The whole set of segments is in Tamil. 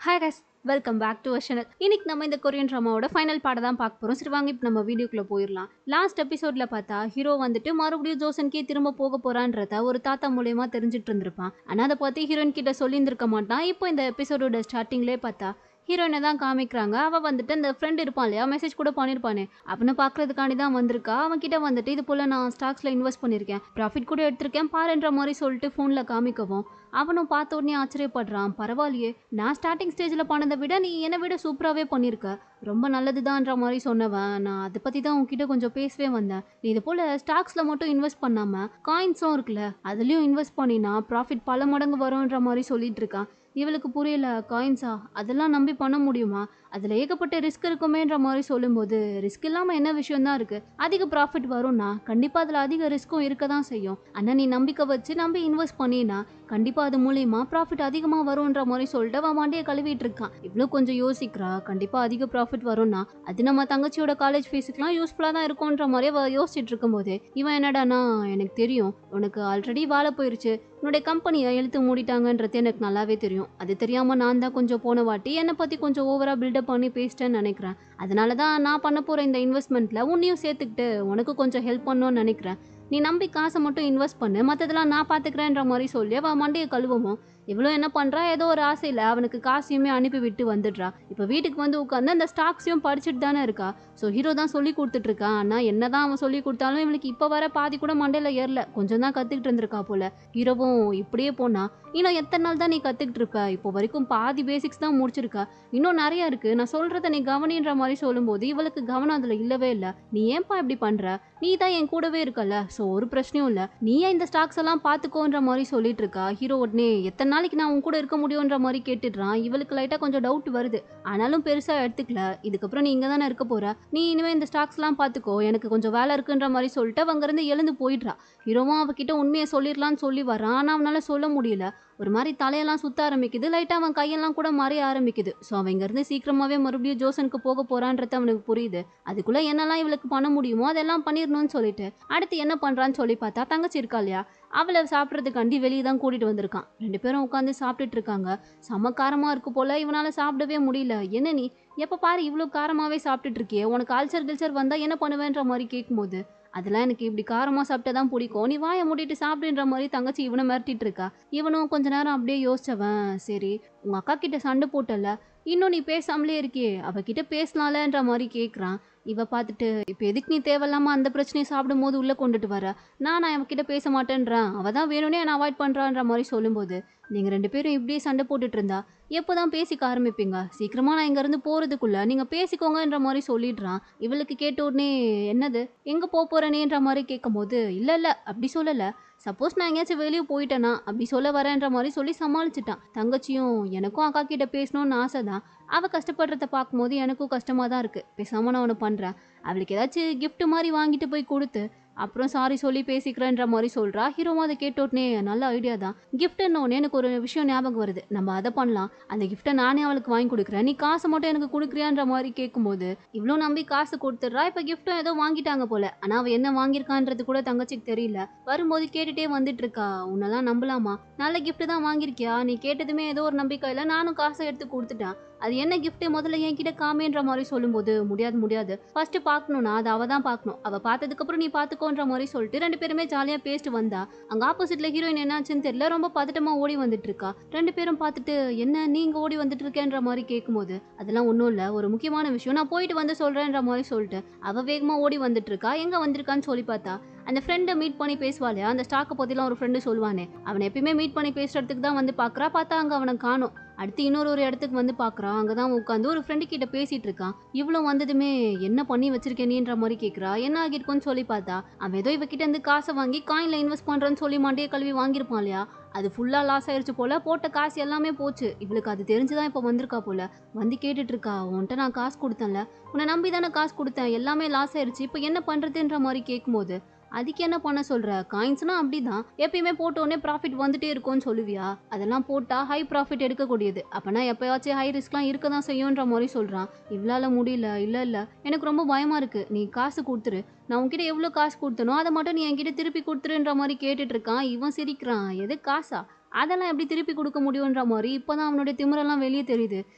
Hi guys, welcome back to our channel. இன்னைக்கு நம்ம இந்த கொரியன் ட்ராமாவோட ஃபைனல் பாட தான் பார்க்க போகிறோம். சரி வாங்க இப்போ நம்ம வீடியோக்குள்ளே போயிடலாம். லாஸ்ட் எபிசோடில் பார்த்தா ஹீரோ வந்துட்டு மறுபடியும் ஜோசன்கே திரும்ப போக போகிறான்றத ஒரு தாத்தா மூலயமா தெரிஞ்சுட்டு இருந்திருப்பான். ஆனால் அதை பார்த்து ஹீரோயின் கிட்ட சொல்லியிருந்திருக்க மாட்டான். இப்போ இந்த எபிசோடோட ஸ்டார்டிங்லேயே பார்த்தா ஹீரோயினை தான் காமிக்கிறாங்க. அவள் வந்துட்டு அந்த ஃப்ரெண்ட் இருப்பான் இல்லையா, மெசேஜ் கூட பண்ணியிருப்பானே, அவனை பார்க்கறதுக்காண்டி தான் வந்திருக்கா. அவன் கிட்ட வந்துட்டு இது போல் நான் ஸ்டாக்ஸில் இன்வெஸ்ட் பண்ணியிருக்கேன், ப்ராஃபிட் கூட எடுத்திருக்கேன் பாருன்ற மாதிரி சொல்லிட்டு ஃபோனில் காமிக்கவும் அவனும் பார்த்த உடனே ஆச்சரியப்படுறான். பரவாயில்லையே, நான் ஸ்டார்டிங் ஸ்டேஜில் பண்ணதை விட நீ என்னை விட சூப்பராகவே பண்ணியிருக்க, ரொம்ப நல்லதுதான்ற மாதிரி சொன்னவன். நான் அதை பற்றி தான் உன்கிட்ட கொஞ்சம் பேசவே வந்தேன். நீ இது போல் ஸ்டாக்ஸில் மட்டும் இன்வெஸ்ட் பண்ணாமல் காயின்ஸும் இருக்குல்ல, அதுலேயும் இன்வெஸ்ட் பண்ணினா ப்ராஃபிட் பல மடங்கு வரும்ன்ற மாதிரி சொல்லிட்டு இருக்கான். இவளுக்கு புரியல. காயின்ஸா, அதெல்லாம் நம்பி பண்ண முடியுமா, அதில் ஏகப்பட்ட ரிஸ்க் இருக்குமேன்ற மாதிரி சொல்லும்போது, ரிஸ்க் இல்லாமல் என்ன விஷயம் தான் இருக்குது, அதிக ப்ராஃபிட் வரும்னா கண்டிப்பாக அதில் அதிக ரிஸ்க்கும் இருக்க தான் செய்யும். ஆனால் நீ நம்பிக்கை வச்சு நம்பி இன்வெஸ்ட் பண்ணினா கண்டிப்பாக அது மூலியமா ப்ராஃபிட் அதிகமாக வரும்ன்ற மாதிரி சொல்லிட்டு அவன் வண்டியை கழுவிட்டு இருக்கான். இவ்வளோ கொஞ்சம் யோசிக்கிறா. கண்டிப்பாக அதிக ப்ராஃபிட் வரும்னா அது நம்ம தங்கச்சியோட காலேஜ் ஃபீஸுக்குலாம் யூஸ்ஃபுல்லாக தான் இருக்கும்ன்ற மாதிரி அவள் யோசிச்சுட்டு இருக்கும்போது இவன் என்னடானா, எனக்கு தெரியும் உனக்கு ஆல்ரெடி வேலை போயிருச்சு, உன்னுடைய கம்பெனியை இழுத்து மூடிட்டாங்கன்றது எனக்கு நல்லாவே தெரியும். அது தெரியாமல் நான் தான் கொஞ்சம் போன வாட்டி என்னை பற்றி கொஞ்சம் ஓவராக பில்டப் பண்ணி பேசிட்டேன்னு நினைக்கிறேன். அதனால தான் நான் பண்ண போகிற இந்த இன்வெஸ்ட்மெண்ட்டில் உன்னையும் சேர்த்துக்கிட்டு உனக்கு கொஞ்சம் ஹெல்ப் பண்ணணும்னு நினைக்கிறேன். நீ நம்பி காசை மட்டும் இன்வெஸ்ட் பண்ணு, மற்றதெல்லாம் நான் பார்த்துக்கிறேன்ற மாதிரி சொல்லி அவள் மண்டையை கழுவவும் இவ்வளோ என்ன பண்ணுறா, ஏதோ ஒரு ஆசையில் அவனுக்கு காசையுமே அனுப்பி விட்டு வந்துடுறா. இப்போ வீட்டுக்கு வந்து உட்காந்து அந்த ஸ்டாக்ஸையும் படிச்சுட்டு தானே இருக்கா. ஸோ ஹீரோ தான் சொல்லி கொடுத்துட்ருக்கான். ஆனால் என்ன தான் அவன் சொல்லி கொடுத்தாலும் இவனுக்கு இப்போ வர பாதி கூட மண்டையில் ஏறல, கொஞ்சம் தான் கற்றுக்கிட்டு இருந்திருக்கா போல. ஹீரோவும் இப்படியே போனா இன்னும் எத்தனை நாள் தான் நீ கற்றுக்கிட்டு இருப்ப, இப்போ வரைக்கும் பாதி பேசிக்ஸ் தான் முடிச்சிருக்கா, இன்னும் நிறைய இருக்குது, நான் சொல்கிறத நீ கவனின்ற மாதிரி சொல்லும்போது இவளுக்கு கவனம் அதில் இல்லவே இல்லை. நீ ஏன்பா இப்படி பண்ணுற, நீ தான் என் கூடவே இருக்கல, ஸோ ஒரு பிரச்சனையும் இல்லை, நீயே இந்த ஸ்டாக்ஸ் எல்லாம் பார்த்துக்கோன்ற மாதிரி சொல்லிட்டு இருக்கா. ஹீரோ உடனே எத்தனை நாளைக்கு நான் உன் கூட இருக்க முடியுன்ற மாதிரி கேட்டுடுறான். இவளுக்கு லைட்டாக கொஞ்சம் டவுட் வருது, ஆனாலும் பெருசாக எடுத்துக்கல. இதுக்கப்புறம் நீ இங்கே தானே இருக்க போற, நீ இனிமேல் இந்த ஸ்டாக்ஸ்லாம் பார்த்துக்கோ, எனக்கு கொஞ்சம் வேலை இருக்குன்ற மாதிரி சொல்லிட்டு அங்கேருந்து எழுந்து போயிடுறா. ஹீரோவும் அவகிட்ட உண்மையை சொல்லிடலான்னு சொல்லி வரான். ஆனால் அவனால சொல்ல முடியல. ஒரு மாதிரி தலையெல்லாம் சுத்த ஆரம்பிக்குது, லைட்டாக அவன் கையெல்லாம் கூட மறைய ஆரம்பிக்குது. ஸோ அவன் இங்கேருந்து சீக்கிரமாகவே மறுபடியும் ஜோசனுக்கு போக போகிறான்றது அவனுக்கு புரியுது. அதுக்குள்ளே என்னெல்லாம் இவளுக்கு பண்ண முடியுமோ அதெல்லாம் பண்ணிடணும்னு சொல்லிட்டு அடுத்து என்ன பண்ணுறான்னு சொல்லி பார்த்தா தங்கச்சி இருக்கா இல்லையா, அவளை சாப்பிட்றதுக்காண்டி வெளியே தான் கூட்டிகிட்டு வந்திருக்கான். ரெண்டு பேரும் உட்காந்து சாப்பிட்டுட்டு இருக்காங்க. செம காரமாக இருக்கு போல், இவனால் சாப்பிடவே முடியல. என்ன நீ எப்போ பாரு இவ்வளோ காரமாகவே சாப்பிட்டுட்டு இருக்கியே, உனக்கு அல்சர் கில்சர் வந்தால் என்ன பண்ணுவேன்ற மாதிரி கேட்கும்போது, அதெல்லாம் எனக்கு இப்படி காரமாக சாப்பிட்டா தான் பிடிக்கும், நீ வாயை மூடிட்டு சாப்பிடுன்ற மாதிரி தங்கச்சி இவனை மிரட்டிட்டு இருக்கா. இவனும் கொஞ்ச நேரம் அப்படியே யோசிச்சவன், சரி உங்கள் அக்கா கிட்ட சண்டை போட்டல, இன்னும் நீ பேசாமலே இருக்கியே, அவகிட்ட பேசலாம்லன்ற மாதிரி கேட்குறான். இவ பார்த்துட்டு இப்போ எதுக்கு நீ தேவையில்லாமல் அந்த பிரச்சனையை சாப்பிடும் போது உள்ளே கொண்டுட்டு வர, நான் அவகிட்ட பேச மாட்டேன்றேன், அவள் தான் வேணும்னே என்னை அவாய்ட் பண்ணுறான்ற மாதிரி சொல்லும்போது, நீங்கள் ரெண்டு பேரும் இப்படியே சண்டை போட்டுட்டு இருந்தா எப்போ தான் பேசிக்க ஆரம்பிப்பீங்க, சீக்கிரமாக நான் இங்கேருந்து போகிறதுக்குள்ளே நீங்கள் பேசிக்கோங்கன்ற மாதிரி சொல்லிடுறான். இவளுக்கு கேட்ட உடனே என்னது எங்கே போகிறேனேன்ற மாதிரி கேட்கும்போது, இல்லை இல்லை அப்படி சொல்லலை, சப்போஸ் நான் எங்கேயாச்சும் வெளியே போயிட்டேனா அப்படி சொல்ல வரேன்ற மாதிரி சொல்லி சமாளிச்சிட்டான். தங்கச்சியும் எனக்கும் அக்கா கிட்ட பேசணும்னு ஆசை தான், அவள் கஷ்டப்படுறத பார்க்கும்போது எனக்கும் கஷ்டமாக தான் இருக்குது, பேசாமல் நான் ஒன்று பண்ணுறேன், அவளுக்கு ஏதாச்சும் கிஃப்ட் மாதிரி வாங்கிட்டு போய் கொடுத்து அப்புறம் சாரி சொல்லி பேசிக்கிறேன்ற மாதிரி சொல்கிறா. ஹீரோவும் அதை கேட்டோடனே நல்ல ஐடியா தான், கிஃப்ட்னோடனே எனக்கு ஒரு விஷயம் ஞாபகம் வருது, நம்ம அதை பண்ணலாம், அந்த கிஃப்ட்டை நானே அவளுக்கு வாங்கி கொடுக்குறேன், நீ காசை மட்டும் எனக்கு கொடுக்குறியான்ற மாதிரி கேட்கும்போது இவ்வளோ நம்பி காசு கொடுத்துட்றா. இப்போ கிஃப்ட்டும் ஏதோ வாங்கிட்டாங்க போல, ஆனால் அவள் என்ன வாங்கியிருக்கான்றது கூட தங்கச்சிக்கு தெரியல. வரும்போது கேட்டுகிட்டே வந்துட்டு இருக்கா, உன்னெல்லாம் நம்பலாமா, நல்ல கிஃப்ட் தான் வாங்கியிருக்கியா, நீ கேட்டதுமே ஏதோ ஒரு நம்பிக்கையில் நானும் காசை எடுத்து கொடுத்துட்டேன், அது என்ன கிஃப்ட் முதல்ல என்கிட்ட காமேன்ற மாதிரி சொல்லும்போது, முடியாது முடியாது, ஃபர்ஸ்ட் பார்க்கணும்னா அது அவள் தான் பார்க்கணும், அவள் பார்த்ததுக்கப்புறம் நீ பார்த்துக்கோன்ற மாதிரி சொல்லிட்டு ரெண்டு பேருமே ஜாலியாக பேசிட்டு வந்தா. அங்கே ஆப்போசிட்ல ஹீரோயின் என்னாச்சுன்னு தெரியல, ரொம்ப பதட்டமாக ஓடி வந்துட்டு இருக்கா. ரெண்டு பேரும் பார்த்துட்டு என்ன நீங்க ஓடி வந்துட்டு இருக்கேன்ற மாதிரி கேட்கும்போது, அதெல்லாம் ஒன்றும் இல்லை, ஒரு முக்கியமான விஷயம், நான் போயிட்டு வந்து சொல்கிறேன்ற மாதிரி சொல்லிட்டு அவள் வேகமாக ஓடி வந்துட்டு இருக்கா. எங்கே வந்திருக்கான்னு சொல்லி பார்த்தா அந்த ஃப்ரெண்டை மீட் பண்ணி பேசுவாளே, அந்த ஸ்டாக்கை பற்றிலாம் ஒரு ஃப்ரெண்டு சொல்லுவானே, அவனை எப்பயுமே மீட் பண்ணி பேசுறதுக்கு தான் வந்து பார்க்குறா. பார்த்தா அங்கே அவனை காணும். அடுத்து இன்னொரு இடத்துக்கு வந்து பார்க்குறான். அங்கே தான் உட்காந்து ஒரு ஃப்ரெண்டு கிட்ட பேசிட்டு இருக்கான். இவ்வளோ வந்ததுமே என்ன பண்ணி வச்சிருக்கேன் நீன்ற மாதிரி கேட்குறா. என்ன ஆகிருக்குன்னு சொல்லி பார்த்தா அவன் ஏதோ இவகிட்ட இருந்து காசை வாங்கி காயினில் இன்வெஸ்ட் பண்ணுறேன்னு சொல்லி மாட்டியே கழுவி வாங்கியிருப்பான் இல்லையா, அது ஃபுல்லாக லாஸ் ஆயிடுச்சு போல, போட்ட காசு எல்லாமே போச்சு. இவளுக்கு அது தெரிஞ்சுதான் இப்போ வந்திருக்கா போல. வந்து கேட்டுட்டு இருக்கா, உன்கிட்ட நான் காசு கொடுத்தேன்ல, உன்னை நம்பி தானே காசு கொடுத்தேன், எல்லாமே லாஸ் ஆயிடுச்சு, இப்போ என்ன பண்ணுறதுன்ற மாதிரி கேட்கும்போது, அதுக்கு என்ன பண்ண சொல்ற, காயின்ஸ்னா அப்படிதான் எப்பயுமே போட்டோடனே ப்ராஃபிட் வந்துட்டே இருக்கும்னு சொல்லுவியா, அதெல்லாம் போட்டா ஹை ப்ராஃபிட் எடுக்கக்கூடியது, அப்பனா எப்பயாச்சும் ஹை ரிஸ்க்லாம் இருக்க தான் செய்யும்ன்ற மாதிரி சொல்றான். இவளால முடியல, இல்லை இல்லை எனக்கு ரொம்ப பயமா இருக்கு, நீ காசு கொடுத்துரு, நான் உன்கிட்ட எவ்வளோ காசு கொடுத்தனோ அதை மட்டும் நீ என்கிட்ட திருப்பி கொடுத்துருன்ற மாதிரி கேட்டுட்டு இருக்கான். இவன் சிரிக்கிறான், எது காசா, அதெல்லாம் எப்படி திருப்பி கொடுக்க முடியுன்ற மாதிரி இப்பதான் அவனுடைய திமிரெல்லாம் வெளியே தெரியுது.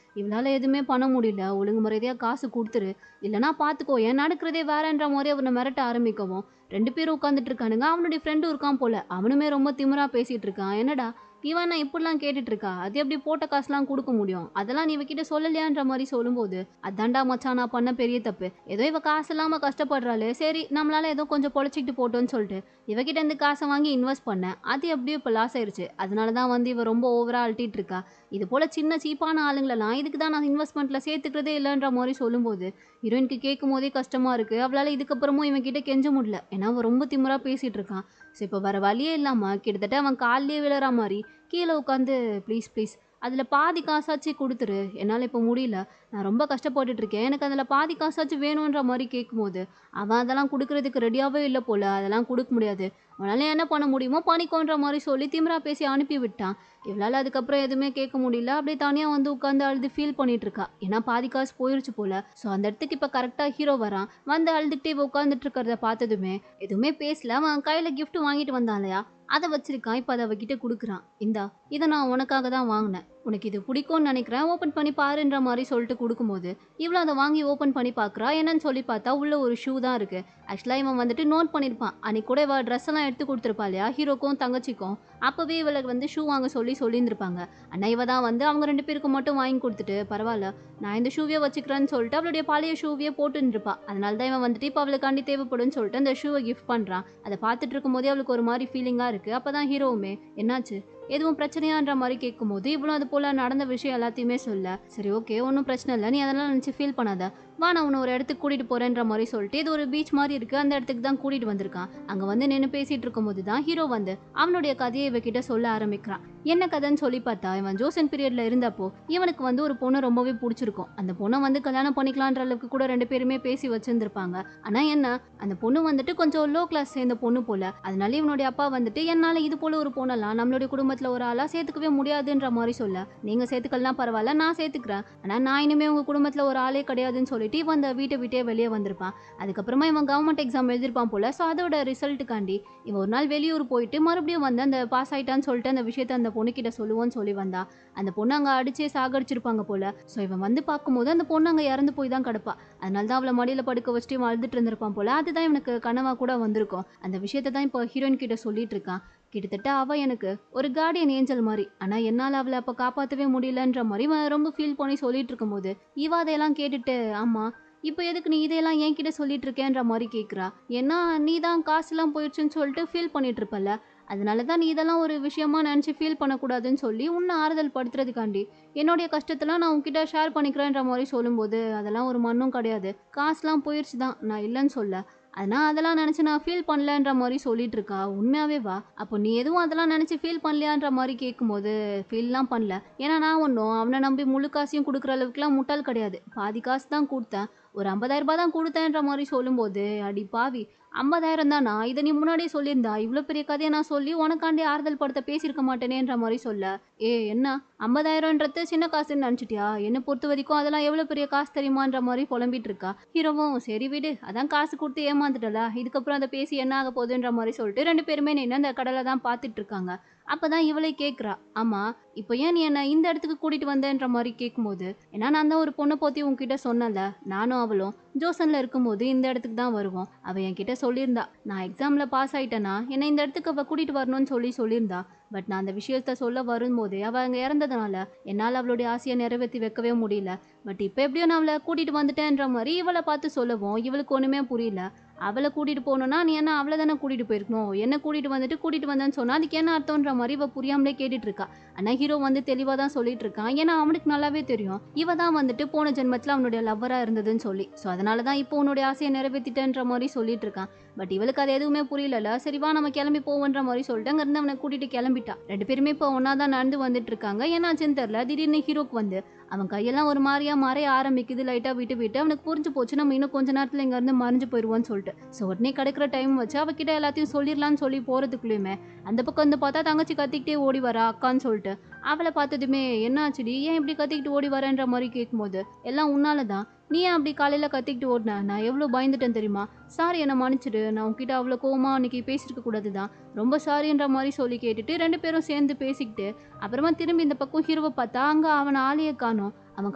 இவளால எதுவுமே பண்ண முடியல, ஒழுங்கு முறையா காசு கொடுத்துரு, இல்லைன்னா பாத்துக்கோ, ஏன் நடக்கிறதே வேறன்ற மாதிரி அவனை மிரட்ட ஆரம்பிக்கவும் ரெண்டு பேரும் உட்காந்துட்டு இருக்கானுங்க. அவனுடைய ஃப்ரெண்டும் இருக்கான் போல, அவனுமே ரொம்ப திமிரா பேசிட்டு இருக்கான். என்னடா இவன் நான் இப்படிலாம் கேட்டுட்டு இருக்கா, அது எப்படி போட்ட காசுலாம் கொடுக்க முடியும், அதெல்லாம் நீ இவகிட்ட சொல்லலையான்ற மாதிரி சொல்லும்போது, அதான்டா மச்சான் நான் பண்ண பெரிய தப்பு, ஏதோ இவ காசு இல்லாம கஷ்டப்படுறாளே, சரி நம்மளால ஏதோ கொஞ்சம் பொழைச்சிக்கிட்டு போட்டோன்னு சொல்லிட்டு இவகிட்ட இருந்து காசை வாங்கி இன்வெஸ்ட் பண்ணேன், அது எப்படியோ இப்போ லாஸ் ஆயிருச்சு, அதனாலதான் வந்து இவ ரொம்ப ஓவரா அழட்டிட்டு இருக்கா, இது போல சின்ன சீப்பான ஆளுங்களெல்லாம் இதுக்கு தான் நான் இன்வெஸ்ட்மெண்ட்ல சேர்த்துக்கிறதே இல்லைன்ற மாதிரி சொல்லும்போது ஹீரோயினுக்கு கேட்கும் போதே கஷ்டமா இருக்கு. அவளால இதுக்கப்புறமும் இவன் கிட்ட கெஞ்ச முடியல, ஏன்னா அவன் ரொம்ப திமிரா பேசிட்டு இருக்கான். ஸோ இப்போ வர வழியே இல்லாம கிட்டத்தட்ட அவன் காலிலேயே விழுற மாதிரி கீழே உட்காந்து ப்ளீஸ் ப்ளீஸ் அதில் பாதி காசாச்சு கொடுத்துரு, என்னால் இப்போ முடியல, நான் ரொம்ப கஷ்டப்பட்டுட்டு இருக்கேன், எனக்கு அதில் பாதி காசாச்சும் வேணுன்ற மாதிரி கேட்கும்போது அவன் அதெல்லாம் கொடுக்கறதுக்கு ரெடியாகவே இல்லை போல, அதெல்லாம் கொடுக்க முடியாது, உன்னால என்ன பண்ண முடியுமோ பண்ணிக்கோன்ற மாதிரி சொல்லி திமிரா பேசி அனுப்பி விட்டான். இவளால் அதுக்கப்புறம் எதுவுமே கேட்க முடியல, அப்படியே தனியாக வந்து உட்காந்து அழுது ஃபீல் பண்ணிட்டு இருக்கா, ஏன்னா பாதி காசு போயிருச்சு போல. ஸோ அந்த இடத்துக்கு இப்போ கரெக்டாக ஹீரோ வரான், வந்து அழுதுகிட்டே உட்காந்துட்டு இருக்கிறத பார்த்ததுமே எதுவுமே பேசல. அவன் கையில் கிஃப்ட் வாங்கிட்டு வந்தான் இல்லையா, அதை வச்சிருக்கான். இப்போ அதை அவகிட்ட கொடுக்குறான், இந்தா இதை நான் உனக்காக தான் வாங்கினேன், உனக்கு இது பிடிக்கும்னு நினைக்கிறேன், ஓப்பன் பண்ணி பாருன்ற மாதிரி சொல்லிட்டு கொடுக்கும்போது இவ்வளோ அதை வாங்கி ஓப்பன் பண்ணி பார்க்குறா. என்னன்னு சொல்லி பார்த்தா உள்ள ஒரு ஷூ தான் இருக்கு. ஆக்சுவலாக இவன் வந்துட்டு நோட் பண்ணியிருப்பான், அன்னைக்கு கூட இவ ட்ரெஸ் எல்லாம் எடுத்து கொடுத்துருப்பா இல்லையா ஹீரோக்கும் தங்கச்சிக்கும், அப்போவே இவளை வந்து ஷூ வாங்க சொல்லியிருந்திருப்பாங்க. ஆனால் இவ தான் வந்து அவங்க ரெண்டு பேருக்கு மட்டும் வாங்கி கொடுத்துட்டு பரவாயில்ல நான் இந்த ஷூவே வச்சுக்கிறேன்னு சொல்லிட்டு அவளுடைய பழைய ஷூவே போட்டுருப்பா. அதனால தான் இவன் வந்துட்டு இப்போ அவளுக்காண்டி தேவைப்படும்னு சொல்லிட்டு அந்த ஷூவை கிஃப்ட் பண்ணுறான். அதை பார்த்துட்டு இருக்கும் போதே அவளுக்கு ஒரு மாதிரி ஃபீலிங்காக இருக்குது. அப்போ தான் ஹீரோவுமே என்னாச்சு எதுவும் பிரச்சனையான்ற மாதிரி கேட்கும்போது இவ்வளோ அது போல் நடந்த விஷயம் எல்லாத்தையுமே சொல்ல, சரி ஓகே ஒன்றும் பிரச்சனை இல்லை, நீ அதெல்லாம் நினச்சி ஃபீல் பண்ணாத, வா நான் உன்னை ஒரு இடத்துக்கு கூட்டிகிட்டு போகிறேன்ற மாதிரி சொல்லிட்டு இது ஒரு பீச் மாதிரி இருக்குது, அந்த இடத்துக்கு தான் கூட்டிகிட்டு வந்திருக்கான். அங்கே வந்து நின்று பேசிகிட்டு இருக்கும்போது தான் ஹீரோ வந்து அவனுடைய கதையை இவகிட்ட சொல்ல ஆரம்பிக்கிறான். என்ன கதைன்னு சொல்லி பார்த்தா இவன் ஜோசன் பீரியட்ல இருந்தப்போ இவனுக்கு வந்து ஒரு பொண்ணு ரொம்பவே பிடிச்சிருக்கும். அந்த பொண்ணை வந்து கல்யாணம் பண்ணிக்கலான்ற அளவுக்கு கூட ரெண்டு பேருமே பேசி வச்சிருந்திருப்பாங்க. ஆனா என்ன, அந்த பொண்ணு வந்துட்டு கொஞ்சம் லோ கிளாஸ் சேர்ந்த பொண்ணு போல. அதனால இவனுடைய அப்பா வந்துட்டு என்னால இது போல ஒரு பொண்ணெல்லாம் நம்மளுடைய குடும்பத்துல ஒரு ஆளா சேர்த்துக்கவே முடியாதுன்ற மாதிரி சொல்ல, நீங்க சேர்த்துக்கலாம் பரவாயில்ல நான் சேர்த்துக்கிறேன், ஆனா நான் இனிமே உங்க குடும்பத்துல ஒரு ஆளே கிடையாதுன்னு சொல்லிட்டு இவன் அந்த வீட்டை விட்டே வெளியே வந்திருப்பான். அதுக்கப்புறமா இவன் கவர்மெண்ட் எக்ஸாம் எழுதிருப்பான் போல. ஸோ அதோட ரிசல்ட்டுக்காண்டி இவன் ஒரு நாள் வெளியூர் போயிட்டு மறுபடியும் வந்து அந்த பாஸ் ஆயிட்டான்னு சொல்லிட்டு அந்த விஷயத்த அந்த பொண்ணு கிட்ட சொல்லுவோன்னு சொல்லி வந்தா. அந்த பொண்ணு அங்கே அடிச்சே சாகடிச்சிருப்பாங்க போல. ஸோ இவன் வந்து பார்க்கும்போது அந்த பொண்ணு அங்கே இறந்து போய் தான் கிடப்பா. அதனால தான் அவளை மடியில் படுக்க வச்சுட்டு அழுதுட்டு இருந்திருப்பான் போல. அதுதான் இவனுக்கு கனவா கூட வந்திருக்கும். அந்த விஷயத்தை தான் இப்போ ஹீரோயின் கிட்ட சொல்லிட்டு இருக்கான். கிட்டத்தட்ட அவ எனக்கு ஒரு கார்டியன் ஏஞ்சல் மாதிரி, ஆனா என்னால் அவளை அப்போ காப்பாற்றவே முடியலன்ற மாதிரி இவன் ரொம்ப ஃபீல் பண்ணி சொல்லிட்டு இருக்கும்போது இவ அதையெல்லாம் கேட்டுட்டு, ஆமா இப்போ எதுக்கு நீ இதையெல்லாம் என்கிட்ட சொல்லிட்டு இருக்கேன்ற மாதிரி கேட்குறா. ஏன்னா நீ தான் காசுலாம் போயிடுச்சுன்னு சொல்லிட்டு ஃபீல் பண்ணிட்டு இருப்பல, அதனால தான் நீ இதெல்லாம் ஒரு விஷயமா நினச்சி ஃபீல் பண்ணக்கூடாதுன்னு சொல்லி உன்னை ஆறுதல் படுத்துறதுக்காண்டி என்னுடைய கஷ்டத்தெல்லாம் நான் உன்கிட்ட ஷேர் பண்ணிக்கிறேன்ற மாதிரி சொல்லும்போது அதெல்லாம் ஒரு மண்ணும் கிடையாது, காசுலாம் போயிடுச்சு தான், நான் இல்லைன்னு சொல்ல, ஆனால் அதெல்லாம் நினச்சி நான் ஃபீல் பண்ணலன்ற மாதிரி சொல்லிட்டு இருக்கா. உண்மையாவே வா, அப்போ நீ எதுவும் அதெல்லாம் நினச்சி ஃபீல் பண்ணலையான்ற மாதிரி கேட்கும்போது ஃபீல்லாம் பண்ணல, ஏன்னா நான் ஒன்றும் அவனை நம்பி முழு காசையும் கொடுக்குற அளவுக்குலாம் முட்டாள் கிடையாது, பாதி காசு தான் கொடுத்தேன், ஒரு 50,000 ரூபாய் தான் கொடுத்தேன்ற மாதிரி சொல்லும்போது அடி பாவி 50,000 தானா, இதை நீ முன்னாடியே சொல்லியிருந்தா இவ்வளோ பெரிய கதையை நான் சொல்லி உனக்காண்டி ஆறுதல் படுத்த பேசியிருக்க மாட்டேனேன்ற மாதிரி சொல்ல, ஏ என்ன 50,000ன்றது சின்ன காசுன்னு நினச்சிட்டியா, என்னை பொறுத்த வரைக்கும் அதெல்லாம் எவ்வளோ பெரிய காசு தெரியுமான்ற மாதிரி புலம்பிட்டு இருக்கா. ஹீரோவும் சரி விடு, அதான் காசு கொடுத்து ஏமாந்துட்டல, இதுக்கப்புறம் அதை பேசி என்ன ஆக போகுதுன்ற மாதிரி சொல்லிட்டு ரெண்டு பேருமே நின்று அந்த கடலை தான் பார்த்துட்டு இருக்காங்க. அப்பதான் இவளே கேட்குறா, ஆமா இப்போ ஏன் நீ என்ன இந்த இடத்துக்கு கூட்டிட்டு வந்தேன்ற மாதிரி கேட்கும்போது, ஏன்னா நான் தான் ஒரு பொண்ணை பற்றி உன்கிட்ட சொன்னல, நானும் அவளும் ஜோசன்ல இருக்கும்போது இந்த இடத்துக்கு தான் வருவோம், அவள் என்கிட்ட சொல்லியிருந்தா நான் எக்ஸாமில் பாஸ் ஆயிட்டேன்னா என்னை இந்த இடத்துக்கு அவள் கூட்டிட்டு வரணும்னு சொல்லியிருந்தா. பட் நான் அந்த விஷயத்த சொல்ல வரும்போதே அவள் அங்கே இறந்ததுனால என்னால் அவளுடைய ஆசையை நிறைவேற்றி வைக்கவே முடியல. பட் இப்போ எப்படியோ நான் அவளை கூட்டிட்டு வந்துட்டேன்ற மாதிரி இவளை பார்த்து சொல்லவும் இவளுக்கு ஒன்றுமே புரியல. அவளை கூட்டிட்டு போகணும்னா நீ என்ன அவளை தானே கூட்டிட்டு போயிருக்கணும், என்ன கூட்டிட்டு வந்தேன்னு சொன்னா அதுக்கு என்ன அர்த்தம்ன்ற மாதிரி இவ புரியாமலே கேட்டுட்டு இருக்கா. ஆனா ஹீரோ வந்து தெளிவாக தான் சொல்லிட்டு இருக்கான், ஏன்னா அவனுக்கு நல்லாவே தெரியும் இவ தான் வந்துட்டு போன ஜென்மத்தில் அவனுடைய லவ்வரா இருந்ததுன்னு சொல்லி. ஸோ அதனால தான் இப்போ உன்னுடைய ஆசையை நிறைவேற்றிட்டேன்ற மாதிரி சொல்லிட்டு இருக்கான். பட் இவளுக்கு அது எதுவுமே புரியல. சரிவா நம்ம கிளம்பி போவோன்ற மாதிரி சொல்லிட்டு அங்கிருந்து அவனை கூட்டிட்டு கிளம்பிட்டா. ரெண்டு பேருமே இப்போ ஒன்னா தான் நடந்து வந்துட்டு இருக்காங்க. ஏன்னாச்சுன்னு தெரியல, திடீர்னு ஹீரோக்கு வந்து அவன் கையெல்லாம் ஒரு மாதிரியா மறைய ஆரம்பிக்குது. லைட்டா விட்டு அவனுக்கு புரிஞ்சு போச்சு நம்ம இன்னும் கொஞ்ச நேரத்துல இங்க இருந்து மறைஞ்சு போயிருவோன்னு சொல்லிட்டு. ஸோ உடனே கிடைக்கிற டைம் வச்சு அவகிட்ட எல்லாத்தையும் சொல்லிடலான்னு சொல்லி போறதுக்குள்ளயுமே அந்த பக்கம் வந்து பார்த்தா தங்கச்சி கத்திக்கிட்டே ஓடி வரா அக்கான்னு சொல்லிட்டு. அவளை பார்த்ததுமே என்னாச்சுடி ஏன் இப்படி கத்திக்கிட்டு ஓடி வரேன்ற மாதிரி கேட்கும்போது எல்லாம் உன்னால தான். நீ ஏன் அப்படி காலையில கத்திக்கிட்டு ஓடின? நான் எவ்வளோ பயந்துட்டேன் தெரியுமா? சாரி என்னை மன்னிச்சிடு. நான் உன்கிட்ட அவ்வளோ கோவமா அன்னைக்கு பேசியிருக்க கூடாது தான். ரொம்ப சாரின்ற மாதிரி சொல்லி கேட்டுட்டு 2 பேரும் சேர்ந்து பேசிக்கிட்டு அப்புறமா திரும்பி இந்த பக்கம் ஹீரோவை பார்த்தா அங்கே அவனை ஆளையே காணோம். அவன்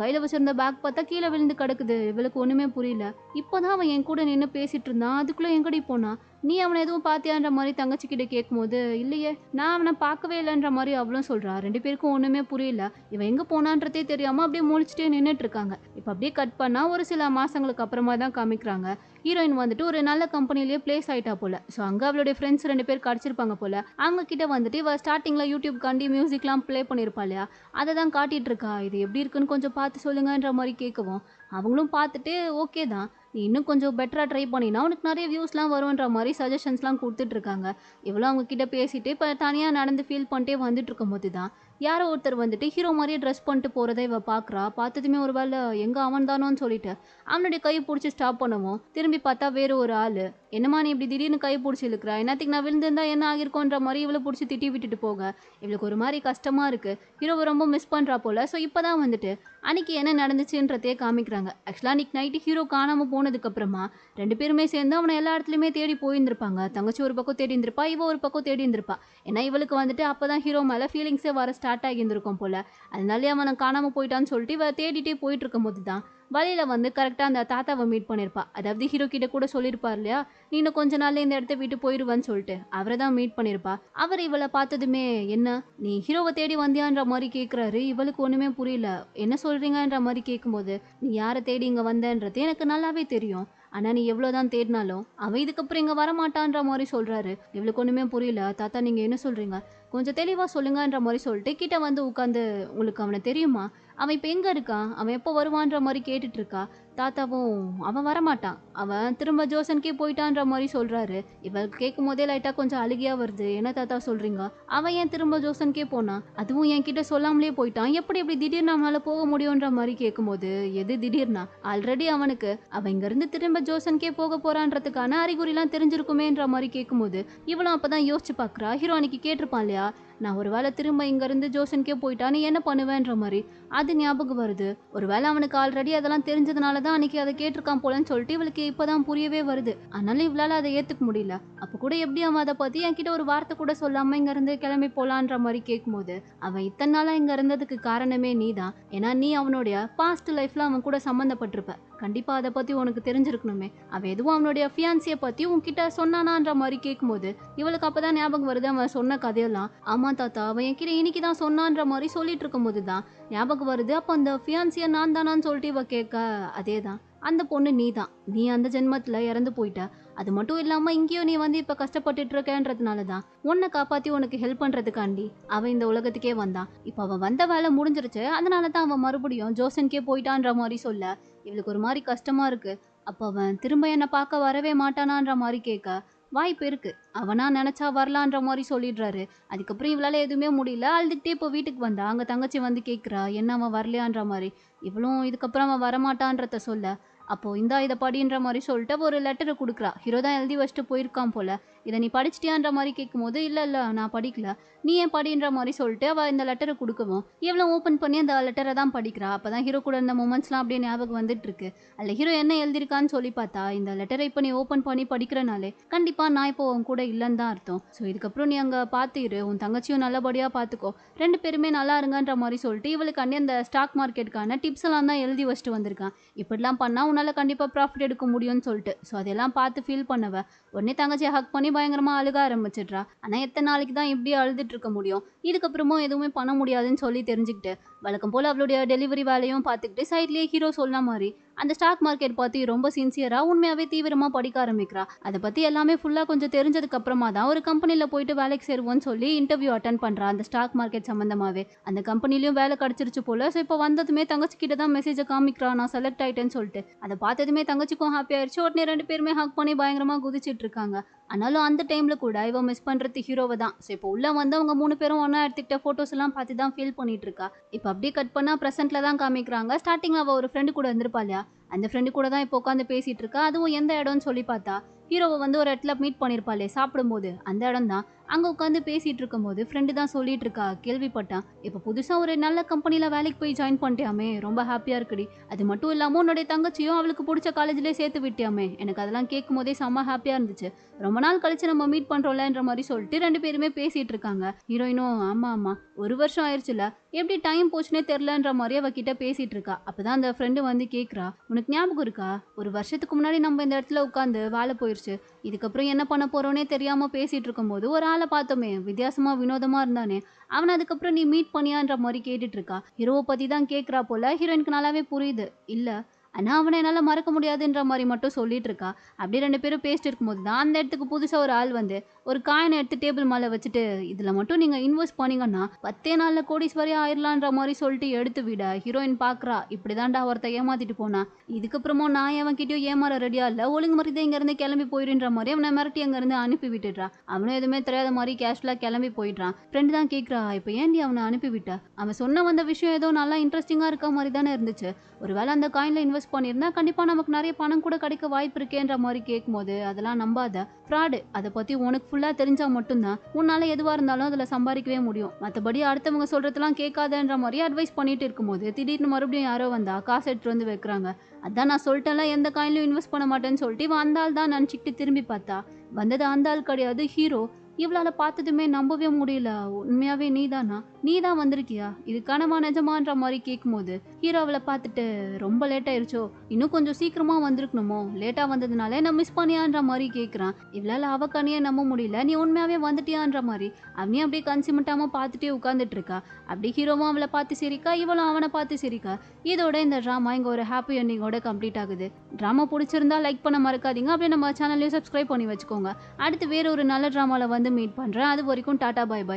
கையில வச்சிருந்த பேக் பார்த்தா கீழே விழுந்து கிடக்குது. இவளுக்கு ஒண்ணுமே புரியல. இப்போதான் அவன் என் கூட நின்று பேசிட்டு இருந்தான். அதுக்குள்ள எங்கடி போனா? நீ அவனை எதுவும் பாத்தியான்ற மாதிரி தங்கச்சி கிட்ட கேட்கும்போது இல்லையே நான் அவனை பார்க்கவே இல்லைன்ற மாதிரி அவளும் சொல்றா. 2 பேருக்கும் ஒண்ணுமே புரியல. இவன் எங்க போனான்றதே தெரியாம அப்படியே முழிச்சிட்டே நின்றுட்டு இருக்காங்க. இப்ப அப்படியே கட் பண்ணா ஒரு சில மாசங்களுக்கு அப்புறமா தான் காமிக்கிறாங்க. ஹீரோயின் வந்துட்டு ஒரு நல்ல கம்பெனிலேயே பிளேஸ் ஆயிட்டா போல. ஸோ அங்கே அவளுடைய ஃப்ரெண்ட்ஸ் 2 பேர் கிடச்சிருப்பாங்க போல. அவங்க கிட்ட வந்துட்டு இவ ஸ்டார்டிங்ல யூடியூப் காண்டி மியூசிக்லாம் ப்ளே பண்ணியிருப்பா இல்லையா, அதை தான் காட்டிட்டு இருக்கா. இது எப்படி இருக்குன்னு கொஞ்சம் பார்த்து சொல்லுங்கன்ற மாதிரி கேட்கவும் அவங்களும் பார்த்துட்டு ஓகே தான், நீ இன்னும் கொஞ்சம் பெட்டராக ட்ரை பண்ணினா உனக்கு நிறைய வியூஸ்லாம் வரும்ன்ற மாதிரி சஜஷன்ஸ்லாம் கொடுத்துட்டு இருக்காங்க. இவ்வளோ அவங்க கிட்ட பேசிட்டு இப்போ தனியாக நடந்து ஃபீல் பண்ணிட்டே வந்துட்டு இருக்கும்போது தான் யாரோ ஒருத்தர் வந்துட்டு ஹீரோ மாதிரியே ட்ரெஸ் பண்ணிட்டு போகிறத இவ பார்க்குறா. பார்த்ததுமே ஒரு வேளை எங்கே அவன் தானோன்னு சொல்லிட்டு அவனுடைய கையை பிடிச்சி ஸ்டாப் பண்ணவும் திரும்பி பார்த்தா வேறு ஒரு ஆள். என்னம்மா நீ இப்படி திடீர்னு கை பிடிச்சி இழுக்கிறா, என்னத்துக்கு நான் விழுந்திருந்தா என்ன ஆகிருக்கோன்ற மாதிரி இவளை பிடிச்சி திட்டி விட்டுட்டு போக இவளுக்கு ஒரு மாதிரி கஷ்டமாக இருக்குது. ஹீரோவை ரொம்ப மிஸ் பண்ணுறா போல். ஸோ இப்போ தான் வந்துட்டு அன்னைக்கு என்ன நடந்துச்சுன்றதே காமிக்கிறாங்க. ஆக்சுவலாக அன்றைக்கி நைட்டு ஹீரோ காணாமல் போனதுக்கப்புறமா 2 பேருமே சேர்ந்து அவனை எல்லா இடத்துலையுமே தேடி போயிருந்திருப்பாங்க. தங்கச்சி ஒரு பக்கம் தேடி இருந்திருப்பா, இவ ஒரு பக்கம் தேடி இருந்திருப்பா. ஏன்னா இவளுக்கு வந்துட்டு அப்போ தான் ஹீரோ மேலே ஃபீலிங்ஸே வர ஸ்டார்ட் ஆகியிருந்திருக்கும் போல். அதனாலே அவனை காணாமல் போயிட்டான்னு சொல்லிட்டு இவ தேடிட்டே போயிட்டு இருக்கும் போது தான் வழியில் வந்து கரெக்டாக அந்த தாத்தாவை மீட் பண்ணியிருப்பா. அதாவது ஹீரோ கிட்ட கூட சொல்லியிருப்பார் இல்லையா, நீ இன்னும் கொஞ்ச நாள்ல இந்த இடத்த விட்டு போயிடுவேன்னு சொல்லிட்டு அவரை தான் மீட் பண்ணியிருப்பா. அவர் இவளை பார்த்ததுமே என்ன நீ ஹீரோவை தேடி வந்தியான்ற மாதிரி கேட்குறாரு. இவளுக்கு ஒன்றுமே புரியல. என்ன சொல்கிறீங்கன்ற மாதிரி கேட்கும்போது நீ யாரை தேடி இங்கே வந்தன்றது எனக்கு நல்லாவே தெரியும். ஆனால் நீ எவ்வளோதான் தேடினாலும் அவன் இதுக்கப்புறம் இங்கே வரமாட்டான்ற மாதிரி சொல்கிறாரு. இவளுக்கு ஒன்றுமே புரியல. தாத்தா நீங்கள் என்ன சொல்கிறீங்க, கொஞ்சம் தெளிவாக சொல்லுங்கன்ற மாதிரி சொல்லிட்டு கிட்ட வந்து உட்காந்து உங்களுக்கு அவனை தெரியுமா, அவன் இப்போ எங்கே இருக்கான், அவன் எப்போ வருவான்ற மாதிரி கேட்டுட்டு இருக்கா. தாத்தாவும் அவன் வரமாட்டான், அவன் திரும்ப ஜோசனுக்கே போயிட்டான்ற மாதிரி சொல்கிறாரு. இவள் கேட்கும் போதே லைட்டாக கொஞ்சம் அழுகியாக வருது. என்ன தாத்தா சொல்கிறீங்க, அவன் ஏன் திரும்ப ஜோசனுக்கே போனான், அதுவும் என்கிட்ட சொல்லாமலே போயிட்டான், எப்படி திடீர்னு அவனால் போக முடியுன்ற மாதிரி கேட்கும்போது எது திடீர்னா ஆல்ரெடி அவனுக்கு அவன் இங்கேருந்து திரும்ப ஜோசனுக்கே போக போகிறான்றதுக்கான அறிகுறிலாம் தெரிஞ்சிருக்குமேன்ற மாதிரி கேட்கும்போது இவளும் அப்போ தான் யோசிச்சு பார்க்குறா. ஹீரோ அன்னைக்கு கேட்டிருப்பான் இல்லையா, நான் ஒரு வேளை திரும்ப இங்கேருந்து ஜோசனுக்கே போயிட்டா நீ என்ன பண்ணுவேன்ற மாதிரி. அது ஞாபகம் வருது. ஒரு வேளை அவனுக்கு ஆல்ரெடி அதெல்லாம் தெரிஞ்சதுனால தான் அன்னைக்கு அதை கேட்டிருக்கான் போலன்னு சொல்லிட்டு இவளுக்கு இப்போதான் புரியவே வருது. அதனால இவளால் அதை ஏற்றுக்க முடியல. அப்போ கூட எப்படி அவன் அதை பற்றி என்கிட்ட ஒரு வார்த்தை கூட சொல்லாமல் இங்கேருந்து கிளம்பி போகலான்ற மாதிரி கேட்கும்போது அவன் இத்தனை நாளாக இங்கே இருந்ததுக்கு காரணமே நீ தான். ஏன்னா நீ அவனுடைய பாஸ்ட் லைஃப்பில் அவன் கூட சம்மந்தப்பட்டிருப்ப. கண்டிப்பாக அதை பற்றி உனக்கு தெரிஞ்சிருக்கணுமே. அவன் எதுவும் அவனுடைய ஃபியான்சியை பற்றி உன்கிட்ட சொன்னானான்ற மாதிரி கேட்கும்போது இவளுக்கு அப்போ தான் ஞாபகம் வருது அவன் சொன்ன கதையெல்லாம். ஆமா தாத்தா, அவன் என்கிட்ட இன்னைக்கு தான் சொன்னான்ற மாதிரி சொல்லிட்டு இருக்கும் போது தான் ஞாபகம் வருது. அப்போ அந்த ஃபியான்சியை நான் தானான்னு சொல்லிட்டு இவ கேட்க அதே தான் அந்த பொண்ணு நீ தான். நீ அந்த ஜென்மத்தில் இறந்து போயிட்ட. அது மட்டும் இல்லாமல் இங்கேயும் நீ வந்து இப்போ கஷ்டப்பட்டுட்டு இருக்கன்றதுனால தான் உன்னை காப்பாற்றி உனக்கு ஹெல்ப் பண்ணுறதுக்காண்டி அவன் இந்த உலகத்துக்கே வந்தான். இப்போ அவன் வந்த வேலை முடிஞ்சிருச்சு. அதனால தான் அவன் மறுபடியும் ஜோசனுக்கே போயிட்டான்ற மாதிரி சொல்ல இவளுக்கு ஒரு மாதிரி கஷ்டமாக இருக்குது. அப்போ அவன் திரும்ப என்னை பார்க்க வரவே மாட்டானான்ற மாதிரி கேட்க வாய்ப்பு இருக்கு, அவனா நினைச்சா வரலான்ற மாதிரி சொல்லிடுறாரு. அதுக்கப்புறம் இவளால எதுவுமே முடியல. அழுதுகிட்டே இப்போ வீட்டுக்கு வந்தா அங்கே தங்கச்சி வந்து கேட்குறா என்ன அவன் வரலையான்ற மாதிரி. இவளும் இதுக்கப்புறம் அவன் வரமாட்டான்றத சொல்ல அப்போ இந்தா இதை படின்ற மாதிரி சொல்லிட்டு ஒரு லெட்டரை கொடுக்குறா. ஹீரோ தான் எழுதி வச்சுட்டு போயிருக்கான் போல. இதை நீ படிச்சிட்டியான்ற மாதிரி கேட்கும்போது இல்லை நான் படிக்கல, நீ ஏன் படின்ற மாதிரி சொல்லிட்டு அவள் இந்த லெட்டரை கொடுக்கவும் இவ்வளோ ஓப்பன் பண்ணி அந்த லெட்டரை தான் படிக்கிறா. அப்போ தான் ஹீரோ கூட இந்த மூமெண்ட்ஸ்லாம் அப்படியே ஞாபகம் வந்துட்டு இருக்கு. அதில் ஹீரோ என்ன எழுதியிருக்கான்னு சொல்லி பார்த்தா இந்த லெட்டரை இப்போ நீ ஓப்பன் பண்ணி படிக்கிறனாலே கண்டிப்பாக நான் இப்போ உன் கூட இல்லைன்னு தான் அர்த்தம். ஸோ இதுக்கப்புறம் நீ அங்கே பார்த்துரு, உன் தங்கச்சியும் நல்லபடியாக பார்த்துக்கோ, 2 பேருமே நல்லா இருங்கன்ற மாதிரி சொல்லிட்டு இவளுக்கு அண்ணே அந்த ஸ்டாக் மார்க்கெட்டுக்கான டிப்ஸ் எல்லாம் தான் எழுதி வச்சுட்டு வந்திருக்கான். இப்படிலாம் பண்ணால் உன்னால் கண்டிப்பாக ப்ராஃபிட் எடுக்க முடியும்னு சொல்லிட்டு. ஸோ அதெல்லாம் பார்த்து ஃபீல் பண்ணவ உடனே தங்கச்சியை ஹக் பண்ணி பயங்கரமாக அழுக ஆரம்பிச்சிட்றா. ஆனால் எத்தனை நாளைக்கு தான் இப்படி அழுதுட்டு இருக்க முடியும், இதுக்கப்புறமும் எதுவுமே பண்ண முடியாதுன்னு சொல்லி தெரிஞ்சுக்கிட்டு வழக்கம் போல் அவளுடைய டெலிவரி வேலையும் பார்த்துக்கிட்டு சைட்லேயே ஹீரோ சொன்ன மாதிரி அந்த ஸ்டாக் மார்க்கெட் பற்றி ரொம்ப சின்சியராக உண்மையாகவே தீவிரமாக படிக்க ஆரம்பிக்கிறா. அதை பற்றி எல்லாமே ஃபுல்லாக கொஞ்சம் தெரிஞ்சதுக்கு அப்புறமா தான் ஒரு கம்பெனியில் போயிட்டு வேலைக்கு சேருவோன்னு சொல்லி இன்டர்வியூ அட்டன் பண்ணுறா. அந்த ஸ்டாக் மார்க்கெட் சம்மந்தமாகவே அந்த கம்பெனிலையும் வேலை கிடச்சிருச்சு போல. ஸோ இப்போ வந்ததுமே தங்கச்சி கிட்ட தான் மெசேஜை காமிக்கிறா, நான் செலக்ட் ஆகிட்டேன்னு சொல்லிட்டு. அதை பார்த்ததுமே தங்கச்சிக்கும் ஹாப்பி ஆயிடுச்சு. உடனே 2 பேருமே ஹக் பண்ணி பயங்கரமாக குதிச்சிட்டு இருக்காங்க. ஆனாலும் அந்த டைமில் கூட இவ மிஸ் பண்ணுறது ஹீரோவை தான். ஸோ இப்போ உள்ளே வந்து அவங்க 3 பேரும் ஒன்றா எடுத்துக்கிட்ட ஃபோட்டோஸ் எல்லாம் பார்த்து தான் ஃபீல் பண்ணிட்டு இருக்கா. இப்போ அப்படியே கட் பண்ணால் ப்ரெசென்ட்டில் தான் காமிக்கிறாங்க. ஸ்டார்டிங்கில் அவள் ஒரு ஃப்ரெண்டு கூட இருந்திருப்பா இல்லையா, அந்த ஃப்ரெண்டு கூட தான் இப்போ உட்காந்து பேசிகிட்டு இருக்கா. அதுவும் எந்த இடம்னு சொல்லி பார்த்தா ஹீரோவை வந்து ஒரு இடத்துல மீட் பண்ணியிருப்பாளே சாப்பிடும்போது அந்த இடம் தான். அங்க உட்காந்து பேசிட்டு இருக்கும்போது ஃப்ரெண்டு தான் சொல்லிட்டு இருக்கா, கேள்விப்பட்டான். இப்ப புதுசா ஒரு நல்ல கம்பெனில வேலைக்கு போய் ஜாயின் பண்ணிட்டியாமே, ரொம்ப ஹாப்பியா இருக்குடி. அது மட்டும் இல்லாம உன்னுடைய தங்கச்சியும் அவளுக்கு பிடிச்ச காலேஜ்லயே சேர்த்து விட்டியாமே. எனக்கு அதெல்லாம் கேட்கும் போதே செம்ம ஹாப்பியா இருந்துச்சு. ரொம்ப நாள் கழிச்சு நம்ம மீட் பண்றோம்லன்ற மாதிரி சொல்லிட்டு 2 பேருமே பேசிட்டு இருக்காங்க. ஹீரோயினும் ஆமா ஆமா 1 வருஷம் ஆயிருச்சுல, எப்படி டைம் போச்சுனே தெரியலன்ற மாதிரி அவகிட்ட பேசிட்டு இருக்கா. அப்பதான் அந்த ஃப்ரெண்டு வந்து கேக்குறா, உனக்கு ஞாபகம் இருக்கா 1 வருஷத்துக்கு முன்னாடி நம்ம இந்த இடத்துல உட்காந்து வேலை போயிருச்சு, இதுக்கப்புறம் என்ன பண்ண போறோன்னே தெரியாம பேசிட்டு இருக்கும்போது ஒரு ஆளை பார்த்தோமே, வித்தியாசமா வினோதமா இருந்தானே, அவனை அதுக்கப்புறம் நீ மீட் பண்ணியான்ற மாதிரி கேட்டுட்டு இருக்கா. ஹீரோவை பத்தி தான் கேக்குறா போல. ஹீரோயினுக்கு நல்லாவே புரியுது. இல்ல ஆனா அவனை என்னால மறக்க முடியாதுன்ற மாதிரி மட்டும் சொல்லிட்டு இருக்கா. அப்படியே 2 பேரும் பேசிட்டு இருக்கும்போது தான் அந்த இடத்துக்கு புதுசா ஒரு ஆள் வந்து ஒரு காயினை எடுத்து டேபிள் மேல வச்சுட்டு, இதுல மட்டும் நீங்க இன்வெஸ்ட் பண்ணீங்கன்னா 10 நாள்ல கோடீஸ்வரி ஆயிரலான்ற மாதிரி சொல்லிட்டு எடுத்து விட ஹீரோயின் பாக்குறா. இப்படிதான்டா ஒருத்த ஏமாத்திட்டு போனா, இதுக்கப்புறமும் நான் எவன்கிட்டயும் ஏமாற ரெடியா இல்ல, ஒழுங்கு மரியாதை இங்க இருந்து கிளம்பி போயிருன்ற மாதிரி அவனை மிரட்டி அங்க இருந்து அனுப்பி விட்டுடுறா. அவனும் எதுவுமே தெரியாத மாதிரி கேஷ்ல கிளம்பி போயிடுறான். ஃப்ரெண்ட் தான் கேக்குறா, இப்ப ஏன்டி அவனை அனுப்பிவிட்ட, அவன் சொன்ன வந்த விஷயம் ஏதோ நல்லா இன்ட்ரெஸ்டிங்கா இருக்க மாதிரி தானே இருந்துச்சு, ஒருவேளை அந்த காயின்ல இன்வெஸ்ட் பண்ணியிருந்தா கண்டிப்பா நமக்கு நிறைய பணம் கூட கிடைக்க வாய்ப்பு இருக்கேன்ற மாதிரி கேட்கும்போது, அதெல்லாம் நம்பாத, ஃப்ராடு, அதை பத்தி உனக்கு ஃபுல்லா தெரிஞ்சா மட்டும்தான் உன்னால எதுவா இருந்தாலும் அதுல சம்பாதிக்கவே முடியும், மத்தபடி அடுத்தவங்க சொல்றதெல்லாம் கேட்காதன்ற மாதிரி அட்வைஸ் பண்ணிட்டு இருக்கும்போது திடீர்னு மறுபடியும் யாரோ வந்தா காசு எடுத்துட்டு வந்து வைக்கிறாங்க. அதான் நான் சொல்லிட்டேன்ல எந்த காயின்லயும் இன்வெஸ்ட் பண்ண மாட்டேன்னு சொல்லிட்டு இவன் அந்த ஆள் தான் நினச்சிக்கிட்டு திரும்பி பார்த்தா வந்தது அந்த ஆள் கிடையாது, ஹீரோ. இவளால பார்த்ததுமே நம்பவே முடியல. உண்மையாவே நீதானா, நீதான் வந்திருக்கியா, இது கனவா நிஜமான்ற மாதிரி கேட்கும்போது ஹீரோ அவளை பார்த்துட்டு, ரொம்ப லேட் ஆயிருச்சோ, இன்னும் கொஞ்சம் சீக்கிரமா வந்திருக்கணுமோ, லேட்டா வந்ததுனால நான் மிஸ் பண்ணியான்ற மாதிரி கேட்குறான். இவளால அவ கண்ணையே நம்ப முடியல. நீ உண்மையாவே வந்துட்டியான்ற மாதிரி அவனையும் அப்படியே கன்சிமெண்டாம பார்த்துட்டே உட்காந்துட்டு இருக்கா. அப்படி ஹீரோவும் அவளை பார்த்து சிரிக்கா, இவளும் அவனை பார்த்து சிரிக்கா. இதோட இந்த ட்ராமா இங்க ஒரு ஹாப்பி எண்டிங்கோட கம்ப்ளீட் ஆகுது. ட்ராமா பிடிச்சிருந்தா லைக் பண்ண மறக்காதீங்க. அப்படியே நம்ம சேனலையும் சப்ஸ்கிரைப் பண்ணி வச்சுக்கோங்க. அடுத்து வேற ஒரு நல்ல ட்ராமால வந்து மீட் பண்றேன். அது வரைக்கும் டாடா பை பை.